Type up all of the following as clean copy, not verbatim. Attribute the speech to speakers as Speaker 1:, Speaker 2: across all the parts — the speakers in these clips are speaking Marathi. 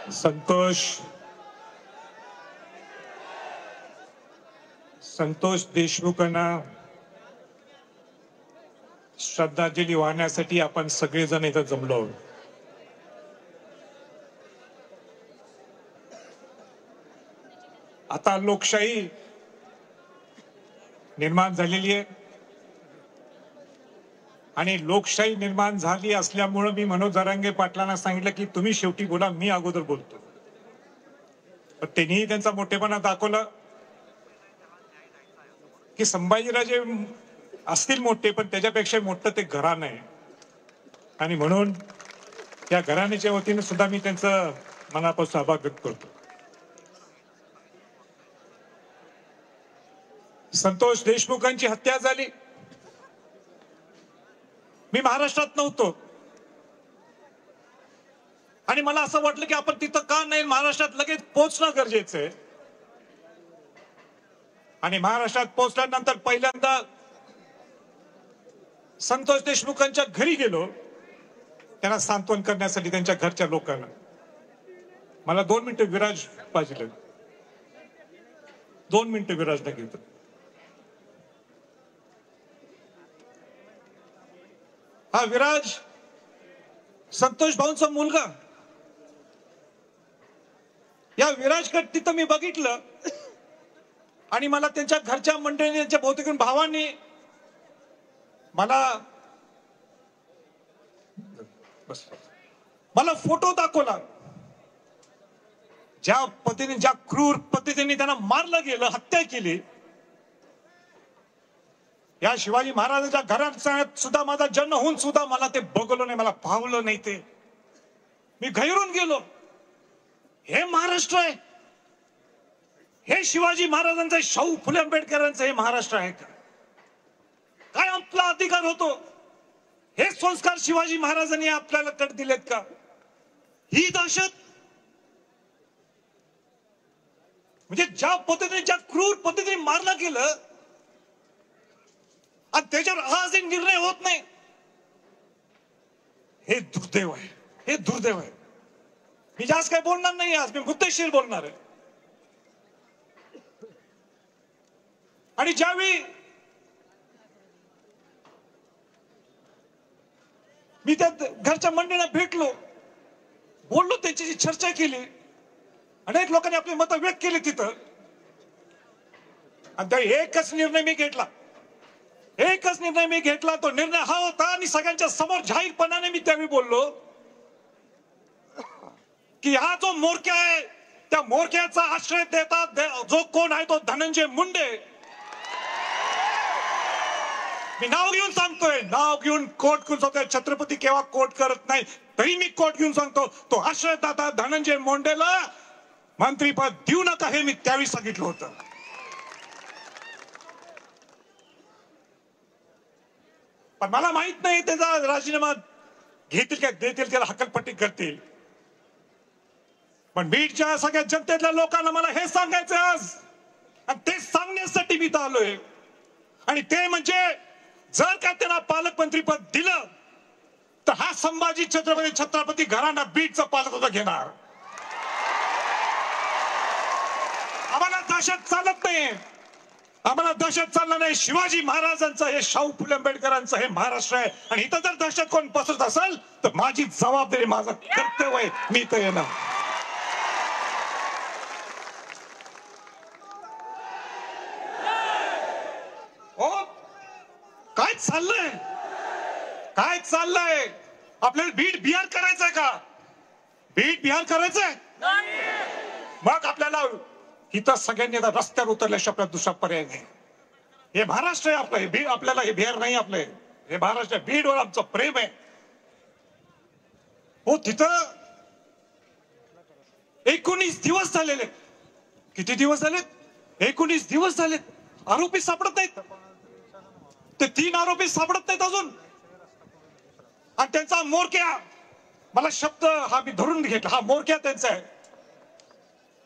Speaker 1: संतोष देशमुखांना श्रद्धांजली वाहण्यासाठी आपण सगळेजण इथं जमलो आहोत. आता लोकशाही निर्माण झालेली आहे आणि लोकशाही निर्माण झाली असल्यामुळे मी मनोज जरांगे पाटलांना सांगितलं की तुम्ही शेवटी बोला, मी अगोदर बोलतो. पण त्यांनीही त्यांचा मोठेपणा दाखवला की संभाजीराजे असतील मोठे, पण त्याच्यापेक्षा मोठं ते घराणं आहे आणि म्हणून त्या घराण्याच्या वतीने सुद्धा मी त्यांचं मनापासून आभार व्यक्त करतो. संतोष देशमुखांची हत्या झाली, मी महाराष्ट्रात नव्हतो आणि मला असं वाटलं की आपण तिथं का नाही, महाराष्ट्रात लगेच पोहोचणं गरजेचं आहे. आणि महाराष्ट्रात पोहोचल्यानंतर पहिल्यांदा संतोष देशमुखांच्या घरी गेलो, त्यांना सांत्वन करण्यासाठी, त्यांच्या घरच्या लोकांना. मला 2 मिनिटं विराज पाहिजे, 2 मिनिटं विराजला घेतो. हा विराज संतोष भाऊंचा मुलगा. या विराजकडे तिथं मी बघितलं आणि मला त्यांच्या घरच्या मंडळींनी, त्यांच्या बहुतेक भावांनी मला फोटो दाखवला. ज्या पद्धतीने, ज्या क्रूर पद्धतीने त्यांना मारलं गेलं, हत्या केली. या शिवाजी महाराजांच्या घरात सुद्धा माझा जन्म होऊन सुद्धा मला ते बघवलं नाही, मला पावलं नाही. ते मी गैरून गेलो. हे महाराष्ट्र आहे? हे शिवाजी महाराजांचं, शाहू फुले आंबेडकरांचं हे महाराष्ट्र आहे का? काय आपला अधिकार होतो? हे संस्कार शिवाजी महाराजांनी आपल्याला कट दिलेत का? ही दहशत, म्हणजे ज्या पद्धतीने, ज्या क्रूर पद्धतीने मारलं गेलं आणि त्याच्यावर आजही निर्णय होत नाही, हे दुर्दैव आहे, हे दुर्दैव आहे. मी जास्त काही बोलणार नाही, आज मी मुद्देशीर बोलणार आहे. आणि ज्यावेळी मी त्या घरच्या मंडळींना भेटलो, बोललो, त्यांच्याशी चर्चा केली, अनेक लोकांनी आपली मतं व्यक्त केली तिथं. आणि त्या एकच निर्णय मी घेतला, एकच निर्णय मी घेतला. तो निर्णय हा होता आणि सगळ्यांच्या समोर जाहीरपणाने मी त्यावेळी बोललो की हा जो मोरक्या आहे, त्या मोरक्याचा आश्रय देतात जो कोण आहे तो धनंजय मुंडे. मी नाव घेऊन सांगतोय, नाव घेऊन कोट घेऊन सांगतोय. छत्रपती केव्हा कोट करत नाही, तरी मी कोट घेऊन सांगतो, तो आश्रयदाता धनंजय मुंडेला मंत्रीपद देऊ नका, हे मी त्यावेळी सांगितलं होतं. पण मला माहित नाही त्याचा राजीनामा घेतील का देतील, त्याला हकलपट्टी करतील. पण बीडच्या सगळ्या जनतेतल्या लोकांना मला हे सांगायचं आज, आणि ते सांगण्यासाठी मी आलोय. आणि ते म्हणजे, जर का त्यांना पालकमंत्रीपद दिलं तर हा संभाजी छत्रपती घराणा बीडचं पालकत्व घेणार. आम्हाला दहशत चालत नाही, आम्हाला दहशत चालणार नाही. शिवाजी महाराजांचं, हे शाहू फुले आंबेडकरांचं हे महाराष्ट्र आहे. आणि इथं जर दहशत कोण पसरत असेल तर माझी जबाबदारी, माझं कर्तव्य आहे, मी इथं येणार. काय चाललंय, काय चाललंय? आपल्याला बीड बिहार करायचंय का? बीड बिहार करायचंय? मग आपल्याला इथं सगळ्यांनी रस्त्यावर उतरल्याशिवाय आपल्याला दुसरा पर्याय नाही. हे महाराष्ट्र आहे आपलं, बीड आपल्याला, हे बिहार नाही आपलं, हे महाराष्ट्र. बीडवर आमचं प्रेम आहे. हो, तिथं 19 दिवस झालेले. किती दिवस झालेत? 19 दिवस झालेत. आरोपी सापडत नाहीत. ते 3 आरोपी सापडत नाहीत अजून. आणि त्यांचा मोरक्या, मला शब्द हा मी धरून घेतला, हा मोरक्या त्यांचा आहे.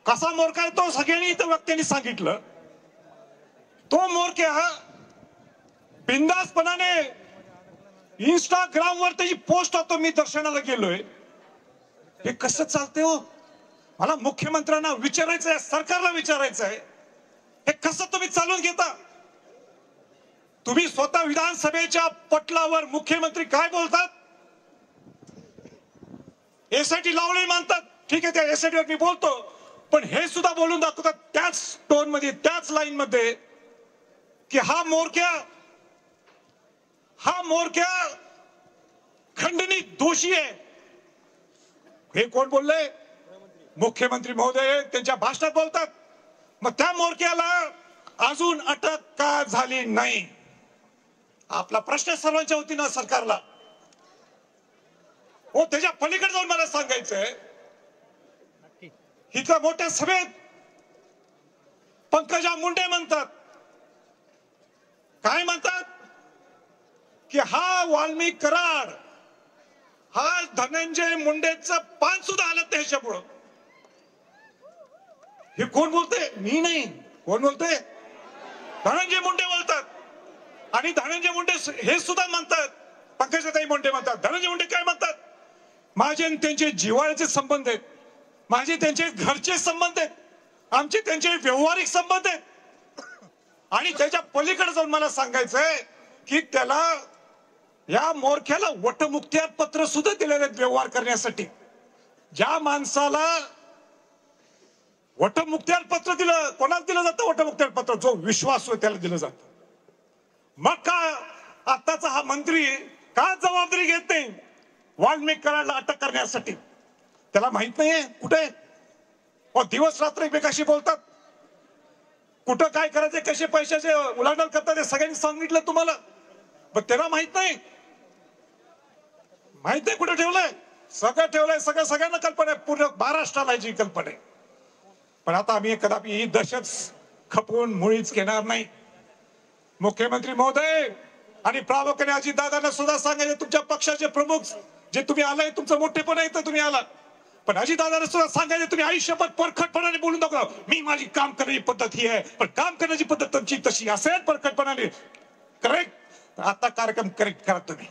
Speaker 1: कसा मोरक्या आहे तो सगळ्यांनी इथं व्यक्तींनी सांगितलं. तो मोरक्या बिंदासपणाने इंस्टाग्रामवर त्याची पोस्ट होतो, मी दर्शनाला गेलोय. हे कसं चालते हो? मला मुख्यमंत्र्यांना विचारायचं आहे, सरकारला विचारायचं आहे, हे कसं तुम्ही चालवून घेता? तुम्ही स्वतः विधानसभेच्या पटलावर मुख्यमंत्री काय बोलतात? एसआयटी लावले मानतात, ठीक आहे, त्या एसआयटीवर मी बोलतो, पण हे सुद्धा बोलून दाखवतात त्याच टोन मध्ये, त्याच लाईन मध्ये की हा मोरक्या खंडणीत दोषी आहे. हे कोण बोलले? मुख्यमंत्री महोदय त्यांच्या भाषणात बोलतात. मग त्या मोरक्याला अजून अटक का झाली नाही? आपला प्रश्न सर्वांच्या वतीनं सरकारला. हो, त्याच्या पलीकडे जाऊन मला सांगायचंय, इथल्या मोठ्या सभेत पंकजा मुंडे म्हणतात, काय म्हणतात की हा वाल्मिक कराड, हा धनंजय मुंडेचं पान सुद्धा आलं त्याच्यामुळं. हे कोण बोलते? मी नाही. कोण बोलते? धनंजय मुंडे बोलतात. आणि धनंजय मुंडे हे सुद्धा म्हणतात, पंकजाताई मुंडे म्हणतात, धनंजय मुंडे काय म्हणतात? माझे आणि त्यांचे जिव्हाळ्याचे संबंध आहेत, माझे त्यांचे घरचे संबंध आहेत, आमचे त्यांचे व्यवहारिक संबंध आहेत. आणि त्याच्या पलीकडे जाऊन मला सांगायचंय की त्याला, या मोरख्याला वटमुक्त्यार पत्र सुद्धा दिलेले आहेत व्यवहार करण्यासाठी. ज्या माणसाला वटमुक्त्यार पत्र दिलं, कोणाला दिलं जातं वटमुक्त्यार पत्र? जो विश्वासू त्याला दिलं जातं. मग का आताचा हा मंत्री का जबाबदारी घेत नाही वाल्मिक कराडला अटक करण्यासाठी? त्याला माहित नाहीये कुठे दिवस रात्र एकमेकाशी बोलतात, कुठं काय करायचं, कसे पैशाचे उलाढाल करतात हे सगळ्यांनी सांगितलं तुम्हाला. पण त्याला माहित नाही कुठे ठेवलंय. सगळं ठेवलंय, सगळ्यांना कल्पना आहे, पूर्ण महाराष्ट्राला जी कल्पना आहे. पण आता आम्ही कदापि ही दहशत खपवून मुळीच घेणार नाही. मुख्यमंत्री महोदय आणि प्रामुख्याने अजितदादांना सुद्धा सांगायचे, तुमच्या पक्षाचे प्रमुख जे तुम्ही आलाय, तुमचं मोठेपण आहे तर तुम्ही आलात, पण अजितदादांना सुद्धा सांगायचे, तुम्ही आयुष्यभर परखटपणाने बोलून दाखवा, मी माझी काम करण्याची पद्धत ही आहे, पण काम करण्याची पद्धत तुमची तशी असेल परखटपणाने. करेक्ट. आता कार्यक्रम करेक्ट करा तुम्ही.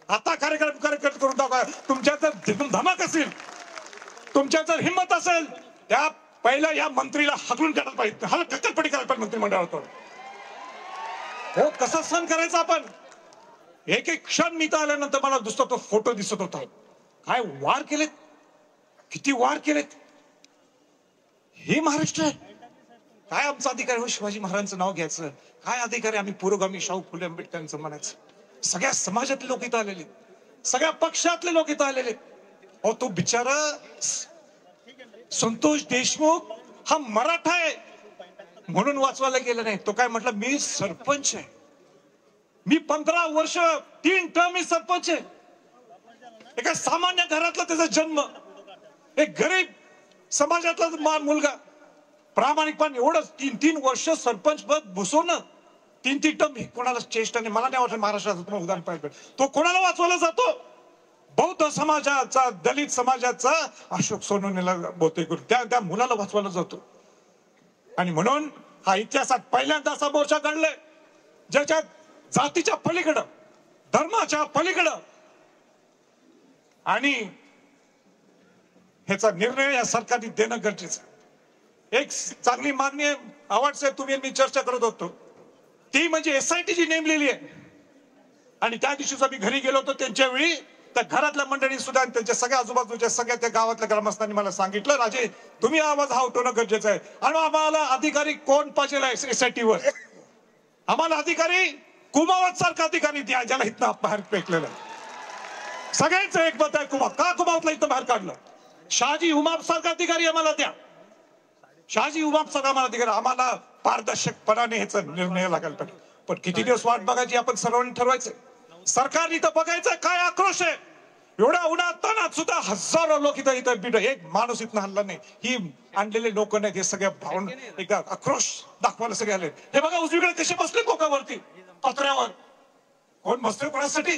Speaker 1: आता कार्यक्रम करेक्ट करून दाखवा. तुमच्यात जर धमक असेल, तुमच्यात जर हिंमत असेल, त्या पहिला या मंत्रीला हाकलून काढायला पाहिजे, हा ढकलपट्टी करायला पाहिजे मंत्रिमंडळावर. हो, कसं सहन करायचं आपण? एक एक क्षण मी तर आल्यानंतर मला दुसरा तो फोटो दिसत होता. काय वार केलेत, किती वार केलेत. हे महाराष्ट्र आहे काय? आमचा अधिकार हो शिवाजी महाराजांचं नाव घ्यायचं? काय अधिकार आहे आम्ही पुरोगामी शाहू फुले आंबेडकरांचं म्हणायचं? सगळ्या समाजातले लोक इथं आलेले, सगळ्या पक्षातले लोक इथं आलेले. हो, तो बिचारा संतोष देशमुख हा मराठा आहे म्हणून वाचवायला गेला नाही. तो काय म्हटलं, मी सरपंच आहे, मी 15 वर्ष 3 टर्म मी सरपंच आहे. एका सामान्य घरातला त्याचा जन्म, एक गरीब समाजातला मुलगा, प्रामाणिकपणे एवढंच 3 वर्ष सरपंच पद भूसवणं, 3 टर्म, कोणाला चेष्टा नाही. मला नाही वाटत महाराष्ट्रात तुम्हाला उदाहरण पाहिजे. तो कोणाला वाचवला जातो? बौद्ध समाजाचा, दलित समाजाचा अशोक सोनवणेला बोलतोय करून त्या मुलाला वाचवला जातो. आणि म्हणून हा इतिहासात पहिल्यांदा असा मोर्चा काढलाय ज्याच्यात जातीच्या पलीकडं, धर्माच्या पलीकडं, आणि ह्याचा निर्णय या सरकारने देणं गरजेचं. एक चांगली मागणी आवाज साहेब तुम्ही मी चर्चा करत होतो, ती म्हणजे एसआयटी जी नेमलेली आहे. आणि त्या दिवशीच आम्ही घरी गेलो होतो, त्यांच्या वेळी त्या घरातल्या मंडळी सुद्धा त्यांच्या सगळ्या आजूबाजूच्या सगळ्या त्या गावातल्या ग्रामस्थांनी मला सांगितलं, राजे तुम्ही आवाज हा उठवणं गरजेचं आहे. आणि आम्हाला अधिकारी कोण पाहिजे एसआयटीवर? आम्हाला अधिकारी कुमावत सारखा अधिकारी द्या, ज्याला इथनं बाहेर फेकलेलं. सगळ्यांचं एक मत आहे, का कुमावतला इथं बाहेर काढलं? शहाजी उमाप सारखा अधिकारी आम्हाला द्या, शहाजी उमाप सारखा आम्हाला अधिकारी. आम्हाला पारदर्शकपणाने ह्याचा निर्णय लागायला पाहिजे. पण किती दिवस वाट बघायची आपण सर्वांनी ठरवायचं. सरकारने तर बघायचं काय आक्रोश आहे. एवढ्या उन्हात तानात सुद्धा हजारो लोक इथं एक माणूस इथं हल्ला नाही. ही आणलेले लोक नाहीत, हे सगळ्या भावना एकदा आक्रोश दाखवायला सगळे आले. हे बघा उजवीकडे कसे बसले लोकांवरती पत्र्यावर. कोण बसले कोणासाठी?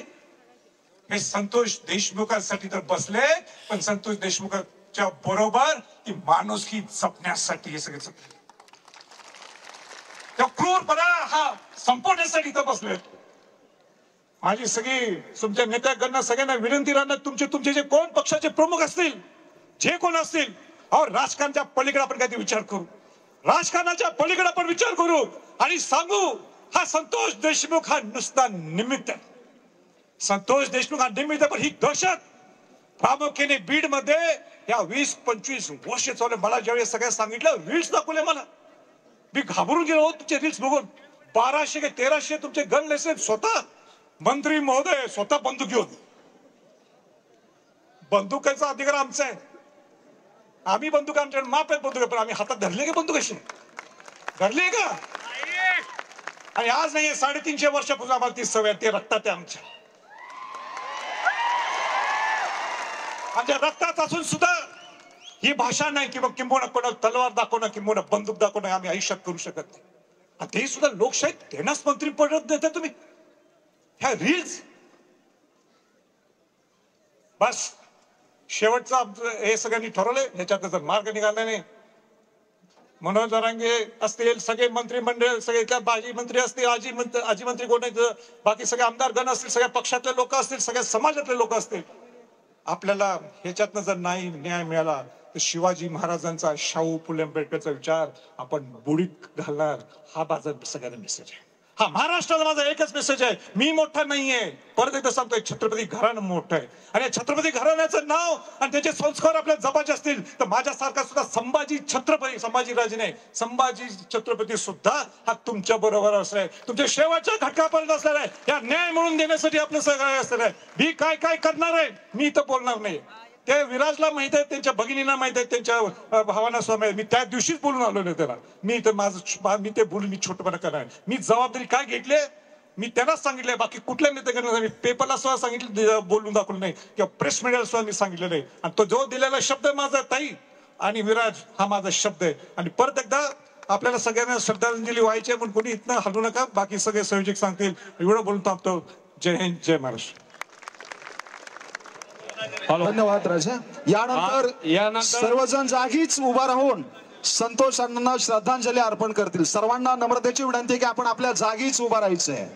Speaker 1: हे संतोष देशमुखांसाठी तर बसले, पण संतोष देशमुखांच्या बरोबर ती माणुसकी जपण्यासाठी हे सगळे क्रूरपणा हा संपवण्यासाठी तर बसले. माझी सगळी तुमच्या नेत्यांना सगळ्यांना विनंती राहणार, तुमचे जे कोण पक्षाचे प्रमुख असतील, जे कोण असतील, अहो राजकारणाच्या पलीकडे आपण काहीतरी विचार करू, राजकारणाच्या पलीकडे आपण विचार करू आणि सांगू हा संतोष देशमुख हा नुसता निमित्त आहे. संतोष देशमुख हा निमित्त, पण ही दहशत प्रामुख्याने बीड मध्ये या 20-25 वर्ष चालू. मला ज्यावेळेस सगळ्या सांगितलं, रील्स दाखवले मला, मी घाबरून गेलो तुमचे रील्स बघून. 1200 का 1300 तुमचे गन लायसन्स, स्वतः मंत्री महोदय स्वतः बंदूक घेऊन. बंदुकाचा अधिकार आमचा आहे, आम्ही बंदूक आमच्या माप आहेत बंदूक, पण आम्ही हातात धरले का बंदूक? अशी धरली का? आणि आज नाहीये, 350 वर्षापासून आम्हाला ती सवय, ते रक्तात आहे आमच्या रक्तात असून सुद्धा ही भाषा नाही किंवा किंबहुना कोणाला तलवार दाखवणं किंबहुना बंदूक दाखवणं आम्ही आयुष्यात करू शकत नाही. ते सुद्धा लोकशाहीत त्यांनाच मंत्री पडत देता तुम्ही. ह्या रील्स बस शेवटचं हे सगळ्यांनी ठरवलंय, ह्याच्यात जर मार्ग निघाला नाही. मनोज जरांगे असतील, सगळे मंत्रिमंडळ, सगळे त्या माजी मंत्री असतील, आजी मंत्री कोण आहेत, बाकी सगळे आमदार गण असतील, सगळ्या पक्षातले लोक असतील, सगळ्या समाजातले लोक असतील, आपल्याला ह्याच्यातनं जर नाही न्याय मिळाला तर शिवाजी महाराजांचा, शाहू फुले आंबेडकरचा विचार आपण बुडीत घालणार. हा माझा सगळ्यांना मेसेज आहे. हा महाराष्ट्राला माझा एकच मेसेज आहे, मी मोठा नाहीये, परत एकदा सांगतोय, छत्रपती घराणं मोठं आहे. आणि छत्रपती घराण्याचं नाव आणि त्याचे संस्कार आपल्या जपाचे असतील तर माझ्यासारखा सुद्धा संभाजी छत्रपती, संभाजीराजे नाही, संभाजी छत्रपती सुद्धा हा तुमच्या बरोबर असणार आहे, तुमच्या शेवटच्या घटकापर्यंत असणार आहे. या न्याय मिळवून देण्यासाठी आपलं सगळं असणार आहे. मी काय काय करणार आहे मी इथं बोलणार नाही. ते विराजला माहित आहे, त्यांच्या भगिनीला माहित आहे, त्यांच्या भावांना सुद्धा माहित. मी त्या दिवशीच बोलून आलो नाही त्याला. मी तर मी ते बोलून मी छोटपणा करणार. मी जबाबदारी काय घेतली मी त्यांनाच सांगितलंय, बाकी कुठल्या नेत्याकडे मी पेपरला सुद्धा सांगितलं, बोलून दाखवलं नाही किंवा प्रेस मीडियाला सुद्धा मी सांगितलं नाही. आणि तो जो दिलेला शब्द माझा ताई आणि विराज हा माझा शब्द आहे. आणि परत एकदा आपल्याला सगळ्यांना श्रद्धांजली व्हायची आहे, पण कोणी इथनं हलू नका, बाकी सगळे संयोजक सांगतील. एवढं बोलून थांबतो. जय हिंद, जय महाराष्ट्र.
Speaker 2: धन्यवाद राजा. यानंतर सर्वजण जागीच उभा राहून संतोष अण्णांना श्रद्धांजली अर्पण करतील. सर्वांना नम्रतेची विनंती की आपण आपल्या जागीच उभा राहायचंय.